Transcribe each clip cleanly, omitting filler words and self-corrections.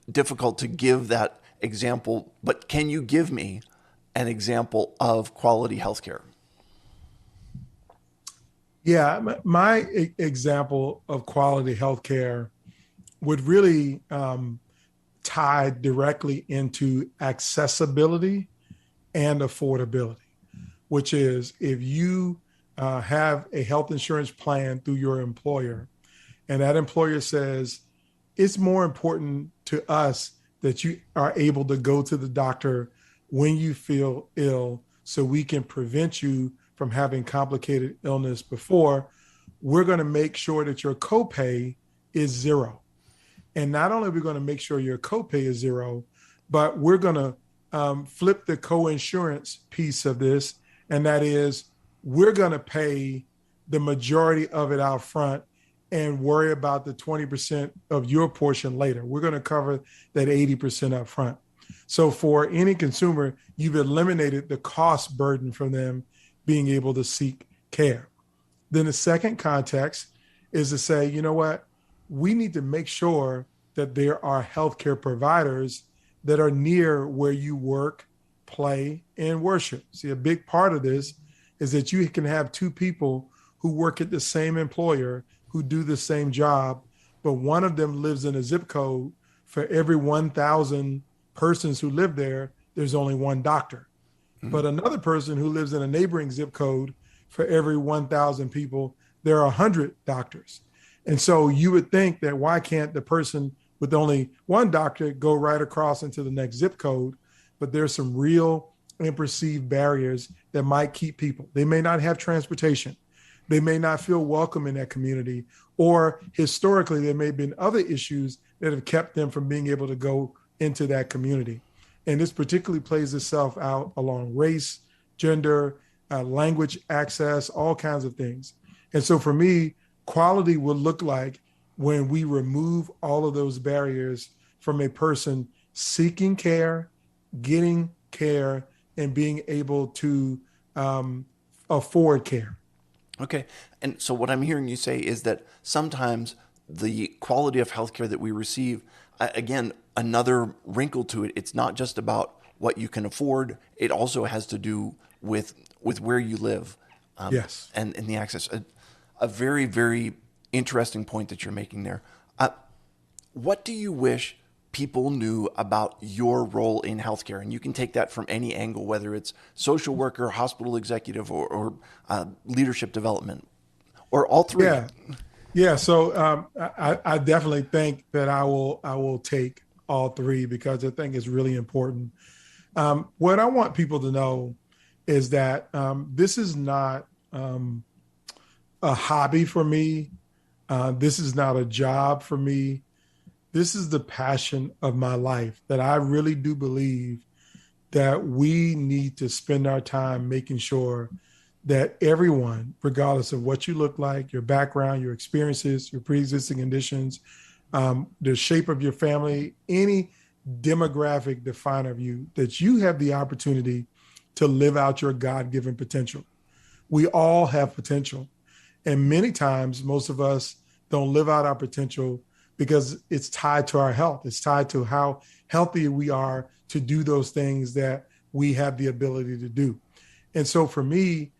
difficult to give that example, but can you give me an example of quality healthcare? Yeah, my example of quality healthcare would really tie directly into accessibility and affordability, which is if you have a health insurance plan through your employer, and that employer says it's more important to us that you are able to go to the doctor when you feel ill so we can prevent you from having complicated illness before, we're going to make sure that your copay is zero. And not only are we going to make sure your copay is zero, but we're going to flip the co-insurance piece of this. And that is, we're going to pay the majority of it out front and worry about the 20% of your portion later. We're going to cover that 80% up front. So for any consumer, you've eliminated the cost burden from them being able to seek care. Then the second context is to say, you know what? We need to make sure that there are healthcare providers that are near where you work, play, and worship. See, a big part of this is that you can have two people who work at the same employer, who do the same job, but one of them lives in a zip code. For every 1,000 persons who live there, there's only one doctor. Mm-hmm. But another person who lives in a neighboring zip code, for every 1,000 people, there are 100 doctors. And so you would think that why can't the person with only one doctor go right across into the next zip code? But there's some real and perceived barriers that might keep people. They may not have transportation. They may not feel welcome in that community. Or historically, there may have been other issues that have kept them from being able to go into that community. And this particularly plays itself out along race, gender, language access, all kinds of things. And so for me, quality will look like when we remove all of those barriers from a person seeking care, getting care, and being able to afford care. Okay. And so what I'm hearing you say is that sometimes the quality of healthcare that we receive, again, another wrinkle to it, it's not just about what you can afford. It also has to do with where you live. Yes. And the access. A very, very interesting point that you're making there. What do you wish people knew about your role in healthcare? And you can take that from any angle, whether it's social worker, hospital executive, or leadership development, or all three. Yeah. Yeah. So I definitely think that I will take all three because I think it's really important. What I want people to know is that this is not a hobby for me. This is not a job for me. This is the passion of my life, that I really do believe that we need to spend our time making sure that everyone, regardless of what you look like, your background, your experiences, your pre-existing conditions, the shape of your family, any demographic definer of you, that you have the opportunity to live out your God-given potential. We all have potential. And many times, most of us don't live out our potential because it's tied to our health. It's tied to how healthy we are to do those things that we have the ability to do. And so for me,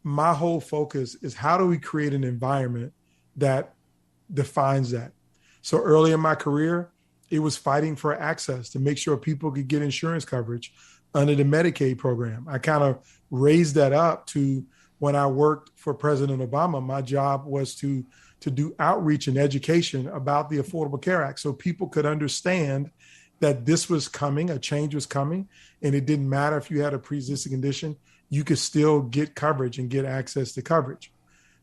my whole focus is how do we create an environment that defines that? So early in my career, it was fighting for access to make sure people could get insurance coverage under the Medicaid program. I kind of raised that up to when I worked for President Obama. My job was to do outreach and education about the Affordable Care Act so people could understand that this was coming, a change was coming, and it didn't matter if you had a pre-existing condition, you could still get coverage and get access to coverage.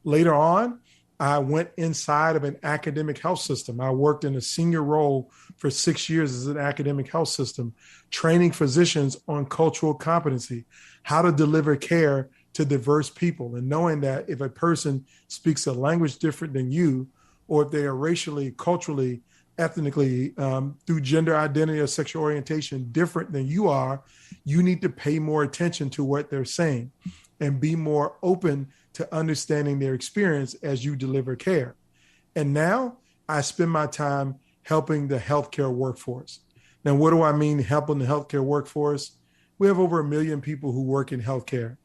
Later on, I went inside of an academic health system. I worked in a senior role for 6 years as an academic health system, training physicians on cultural competency, how to deliver care to diverse people, and knowing that if a person speaks a language different than you, or if they are racially, culturally, ethnically, through gender identity or sexual orientation different than you are, you need to pay more attention to what they're saying and be more open to understanding their experience as you deliver care. And now I spend my time helping the healthcare workforce. Now, what do I mean helping the healthcare workforce? We have over 1 million people who work in healthcare.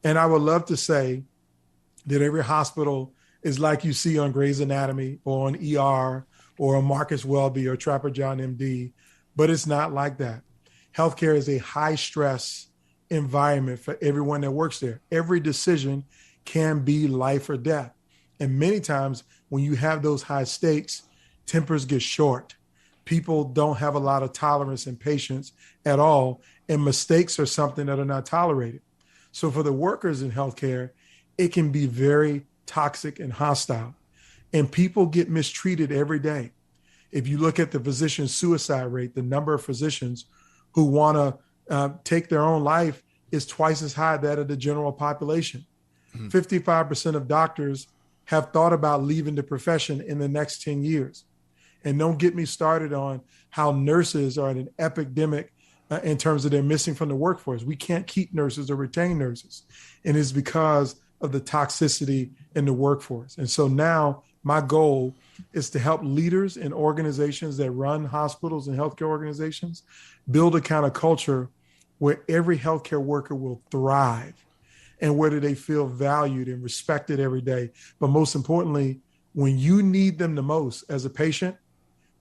And I would love to say that every hospital is like you see on Grey's Anatomy or on ER or on Marcus Welby or Trapper John MD, but it's not like that. Healthcare is a high stress environment for everyone that works there. Every decision can be life or death. And many times when you have those high stakes, tempers get short. People don't have a lot of tolerance and patience at all. And mistakes are something that are not tolerated. So for the workers in healthcare, it can be very toxic and hostile. And people get mistreated every day. If you look at the physician suicide rate, the number of physicians who want to take their own life is twice as high as that of the general population. 55% of doctors have thought about leaving the profession in the next 10 years. And don't get me started on how nurses are an epidemic in terms of they're missing from the workforce. We can't keep nurses or retain nurses. And it's because of the toxicity in the workforce. And so now my goal is to help leaders in organizations that run hospitals and healthcare organizations build a kind of culture where every healthcare worker will thrive and where they feel valued and respected every day. But most importantly, when you need them the most as a patient,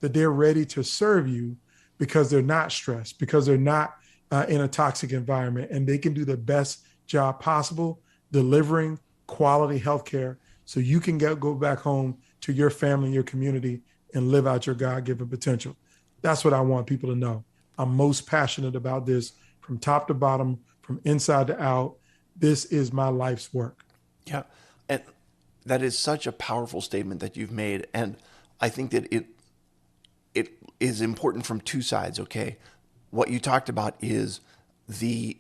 that they're ready to serve you because they're not stressed, because they're not in a toxic environment, and they can do the best job possible delivering quality healthcare so you can go back home to your family and your community and live out your God-given potential. That's what I want people to know. I'm most passionate about this from top to bottom, from inside to out. This is my life's work. Yeah. And that is such a powerful statement that you've made. And I think that it is important from two sides, okay? What you talked about is the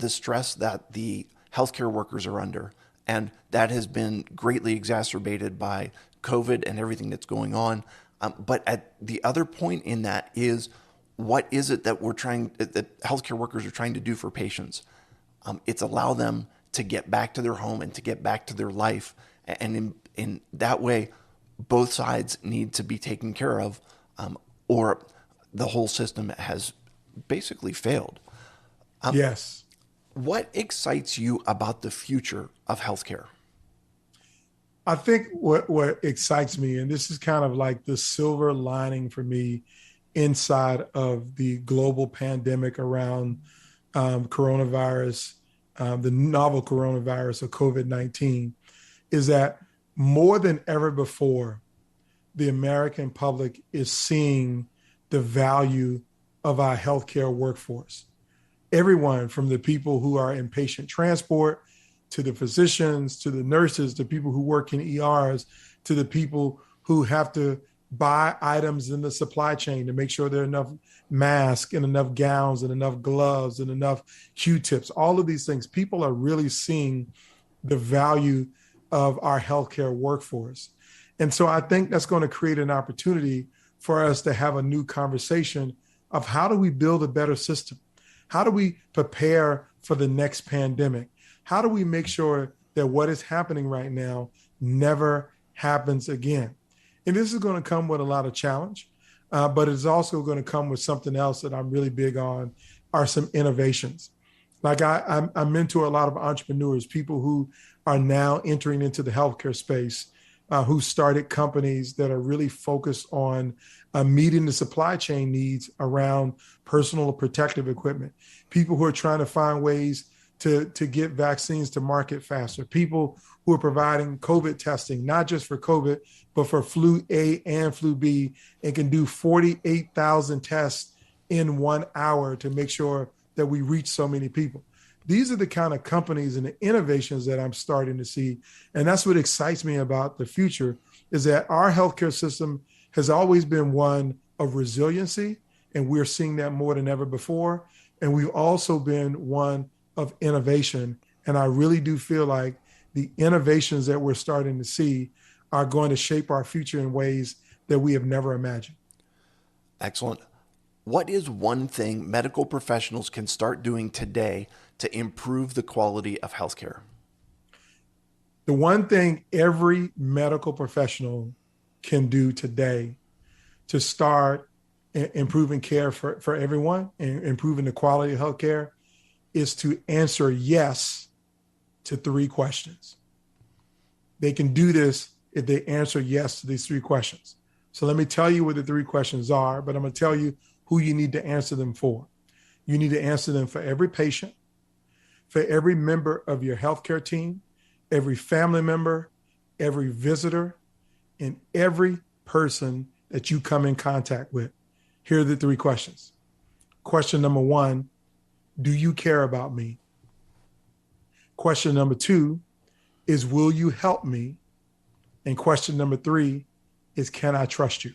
stress that the healthcare workers are under, and that has been greatly exacerbated by COVID and everything that's going on. But at the other point in that is, what is it that that healthcare workers are trying to do for patients? It's allow them to get back to their home and to get back to their life. And in that way, both sides need to be taken care of, or the whole system has basically failed. Yes. What excites you about the future of healthcare? I think what excites me, and this is kind of like the silver lining for me inside of the global pandemic around coronavirus, the novel coronavirus of COVID-19, is that more than ever before, the American public is seeing the value of our healthcare workforce. Everyone from the people who are in patient transport, to the physicians, to the nurses, to people who work in ERs, to the people who have to buy items in the supply chain to make sure there are enough masks and enough gowns and enough gloves and enough Q-tips. All of these things, people are really seeing the value of our healthcare workforce. And so I think that's going to create an opportunity for us to have a new conversation of how do we build a better system? How do we prepare for the next pandemic? How do we make sure that what is happening right now never happens again? And this is going to come with a lot of challenge, but it's also going to come with something else that I'm really big on, are some innovations. Like I mentor a lot of entrepreneurs, people who are now entering into the healthcare space, who started companies that are really focused on meeting the supply chain needs around personal protective equipment, people who are trying to find ways to get vaccines to market faster, people who are providing COVID testing, not just for COVID, but for flu A and flu B, and can do 48,000 tests in 1 hour to make sure that we reach so many people. These are the kind of companies and the innovations that I'm starting to see. And that's what excites me about the future, is that our healthcare system has always been one of resiliency, and we're seeing that more than ever before. And we've also been one of innovation. And I really do feel like the innovations that we're starting to see are going to shape our future in ways that we have never imagined. Excellent. What is one thing medical professionals can start doing today to improve the quality of healthcare? The one thing every medical professional can do today to start improving care for everyone and improving the quality of healthcare is to answer yes to three questions. They can do this if they answer yes to these three questions. So let me tell you what the three questions are, but I'm going to tell you who you need to answer them for. You need to answer them for every patient, for every member of your healthcare team, every family member, every visitor, and every person that you come in contact with. Here are the three questions. Question number one, do you care about me? Question number two is, will you help me? And question number three is, can I trust you?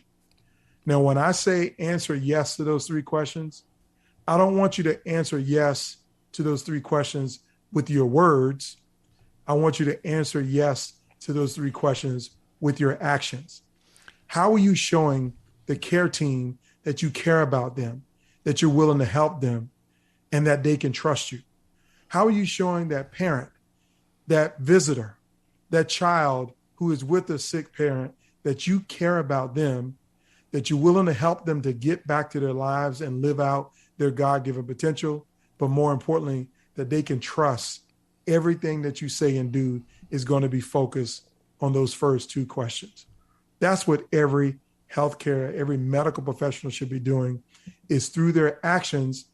Now, when I say answer yes to those three questions, I don't want you to answer yes to those three questions with your words. I want you to answer yes to those three questions with your actions. How are you showing the care team that you care about them, that you're willing to help them, and that they can trust you? How are you showing that parent, that visitor, that child who is with a sick parent that you care about them, that you're willing to help them to get back to their lives and live out their God-given potential, but more importantly, that they can trust everything that you say and do is going to be focused on those first two questions. That's what every healthcare, every medical professional should be doing, is through their actions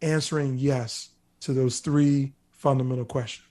answering yes to those three fundamental questions.